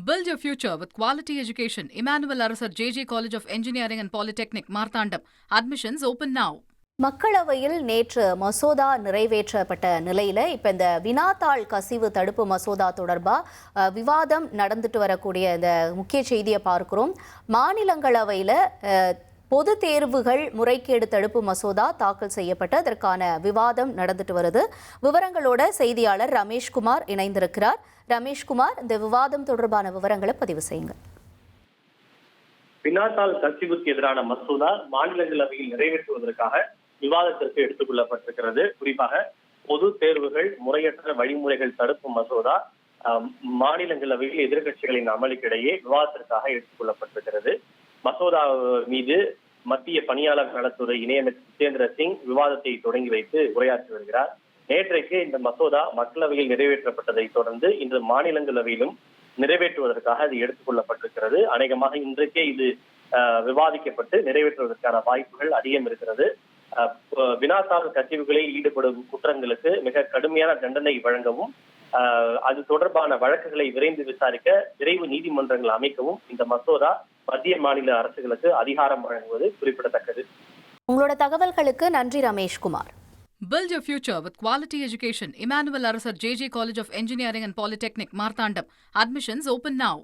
Build your future with quality education. Emmanuel Arasar JJ College of Engineering and Polytechnic, Marthandam. Admissions open now. மக்களவையில் நேற்று மசோதா நிறைவேற்றப்பட்ட நிலையில இப்ப இந்த வினாத்தாள் கசிவு தடுப்பு மசோதா தொடர்பா விவாதம் நடந்துட்டு வரக்கூடிய இந்த முக்கிய செய்தியை பார்க்கிறோம். மாநிலங்களவையில பொது தேர்வுகள் முறைகேடு தடுப்பு மசோதா தாக்கல் செய்யப்பட்டு அதற்கான விவாதம் நடந்துட்டு வருது. விவரங்களோட செய்தியாளர் ரமேஷ்குமார் இணைந்திருக்கிறார். ரமேஷ்குமார், இந்த விவாதம் தொடர்பான விவரங்களை பதிவு செய்யுங்க. வினாத்தாள் கசிவுக்கு எதிரான மசோதா மாநிலங்களவையில் நிறைவேற்றுவதற்காக விவாதத்திற்கு எடுத்துக் கொள்ளப்பட்டிருக்கிறது. குறிப்பாக பொது தேர்வுகள் முறையற்ற வழிமுறைகள் தடுப்பு மசோதா மாநிலங்களவையில் எதிர்கட்சிகளின் அமளிக்கிடையே விவாதத்திற்காக எடுத்துக் கொள்ளப்பட்டிருக்கிறது. மசோதா மீது மத்திய பணியாளர் நலத்துறை இணையமைச்சர் ஜிதேந்திர சிங் விவாதத்தை தொடங்கி வைத்து உரையாற்றி வருகிறார். நேற்றைக்கு இந்த மசோதா மக்களவையில் நிறைவேற்றப்பட்டதை தொடர்ந்து இன்று மாநிலங்களவையிலும் நிறைவேற்றுவதற்காக அது எடுத்துக் கொள்ளப்பட்டிருக்கிறது. அநேகமாக இன்றைக்கே இது விவாதிக்கப்பட்டு நிறைவேற்றுவதற்கான வாய்ப்புகள் அதிகம் இருக்கிறது. வினாத்தாள் கசிவுகளில் ஈடுபடும் குற்றங்களுக்கு மிக கடுமையான தண்டனை வழங்கவும் அது தொடர்பான வழக்குகளை விரைந்து விசாரிக்க விரைவு நீதிமன்றங்கள் அமைக்கவும் இந்த மசோதா மத்திய மாநில அரசுகளுக்கு அதிகாரம் வழங்குவது குறிப்பிடத்தக்கது. உங்களோட தகவல்களுக்கு நன்றி Rameshkumar. Build your future with quality education. Emmanuel Arasar JJ College of Engineering and Polytechnic, Marthandam. Admissions open now.